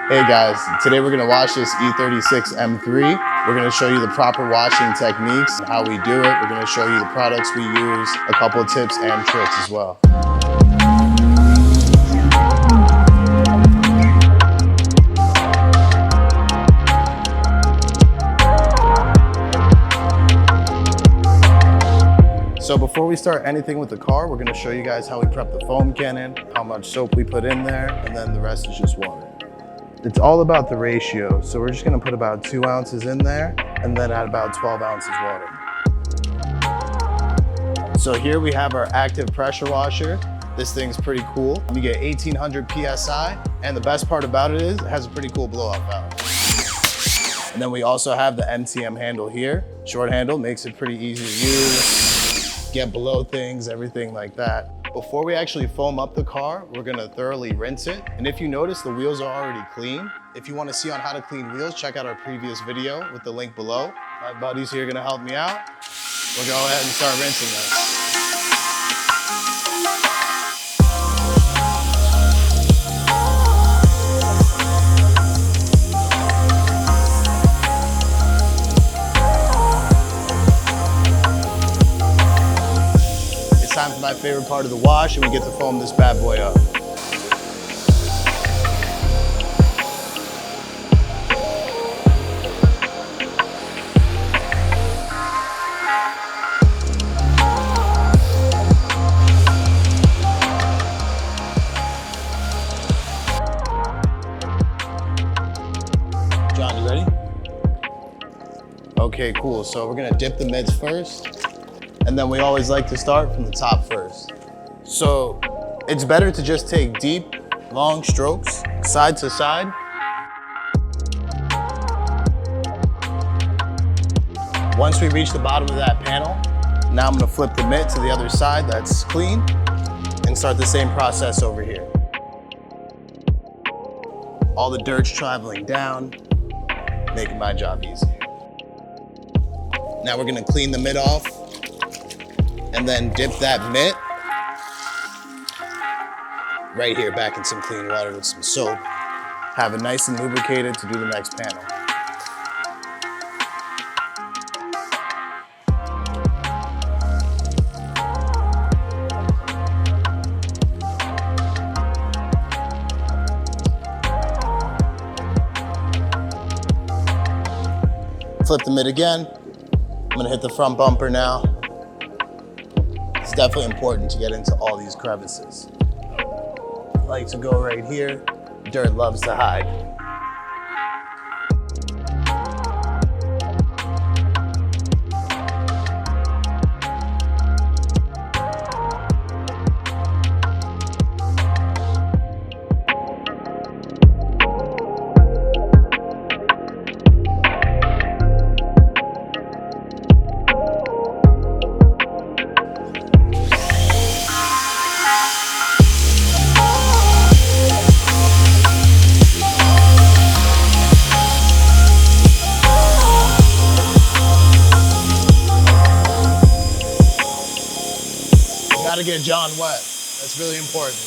Hey guys, today we're gonna wash this E36 M3. We're gonna show you the proper washing techniques and how we do it. We're gonna show you the products we use, a couple of tips and tricks as well. So before we start anything with the car, we're gonna show you guys how we prep the foam cannon, how much soap we put in there, and then the rest is just water. It's all about the ratio. So we're just gonna put about 2 ounces in there and then add about 12 ounces water. So here we have our active pressure washer. This thing's pretty cool. You get 1800 PSI, and the best part about it is it has a pretty cool blow-off valve. And then we also have the MTM handle here. Short handle makes it pretty easy to use. Get below things, everything like that. Before we actually foam up the car, we're gonna thoroughly rinse it. And if you notice, the wheels are already clean. If you wanna see on how to clean wheels, check out our previous video with the link below. My buddies here are gonna help me out. We'll go ahead and start rinsing this. Time for my favorite part of the wash, and we get to foam this bad boy up. John, you ready? Okay, cool. So we're gonna dip the mids first. And then we always like to start from the top first. So it's better to just take deep, long strokes, side to side. Once we reach the bottom of that panel, now I'm gonna flip the mitt to the other side that's clean and start the same process over here. All the dirt's traveling down, making my job easy. Now we're gonna clean the mitt off and then dip that mitt right here back in some clean water with some soap. Have it nice and lubricated to do the next panel. Flip the mitt again. I'm gonna hit the front bumper now. It's definitely important to get into all these crevices. I like to go right here. Dirt loves to hide. Gotta get John wet. That's really important.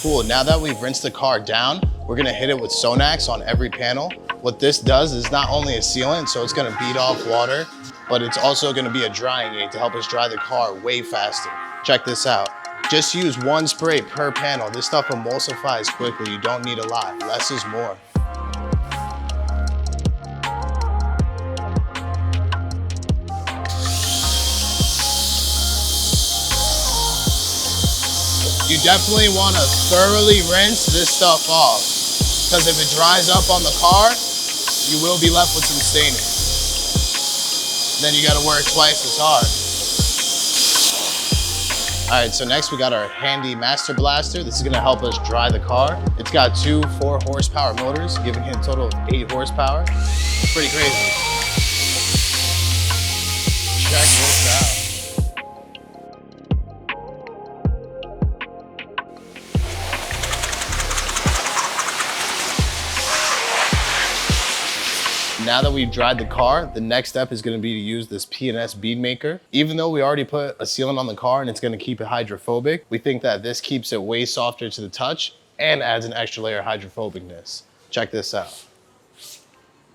Cool, now that we've rinsed the car down, we're gonna hit it with Sonax on every panel. What this does is not only a sealant, so it's gonna beat off water, but it's also gonna be a drying aid to help us dry the car way faster. Check this out. Just use one spray per panel. This stuff emulsifies quickly. You don't need a lot. Less is more. You definitely want to thoroughly rinse this stuff off, because if it dries up on the car, you will be left with some staining. Then you got to work twice as hard. All right, so next we got our handy Master Blaster. This is going to help us dry the car. It's got two 4-horsepower motors, giving it a total of 8 horsepower. It's pretty crazy. Check this out. Now that we've dried the car, the next step is gonna be to use this P&S Bead Maker. Even though we already put a sealant on the car and it's gonna keep it hydrophobic, we think that this keeps it way softer to the touch and adds an extra layer of hydrophobicness. Check this out.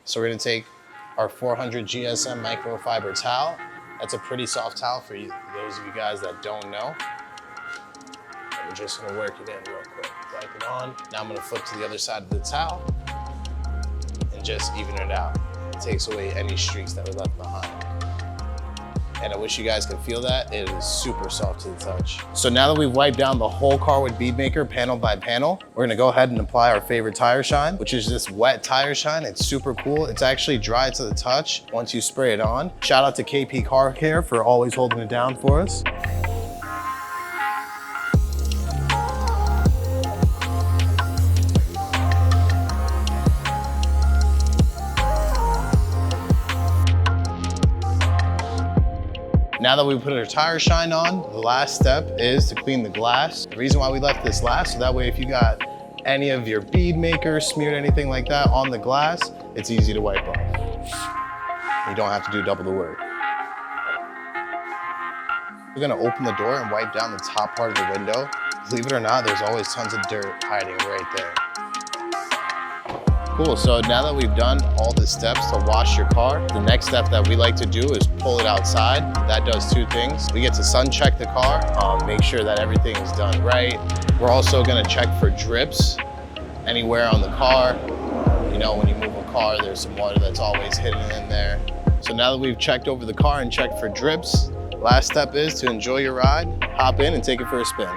So we're gonna take our 400 GSM microfiber towel. That's a pretty soft towel for you, those of you guys that don't know. And we're just gonna work it in real quick. Wipe it on. Now I'm gonna flip to the other side of the towel and just even it out. It takes away any streaks that were left behind. And I wish you guys could feel that. It is super soft to the touch. So now that we've wiped down the whole car with Bead Maker panel by panel, we're gonna go ahead and apply our favorite tire shine, which is this wet tire shine. It's super cool. It's actually dry to the touch once you spray it on. Shout out to KP Car Care for always holding it down for us. Now that we put our tire shine on, the last step is to clean the glass. The reason why we left this last, so that way if you got any of your Bead Maker smeared, anything like that on the glass, it's easy to wipe off. You don't have to do double the work. We're gonna open the door and wipe down the top part of the window. Believe it or not, there's always tons of dirt hiding right there. Cool, so now that we've done all the steps to wash your car, the next step that we like to do is pull it outside. That does two things. We get to sun check the car, make sure that everything is done right. We're also gonna check for drips anywhere on the car. You know, when you move a car, there's some water that's always hidden in there. So now that we've checked over the car and checked for drips, last step is to enjoy your ride, hop in and take it for a spin.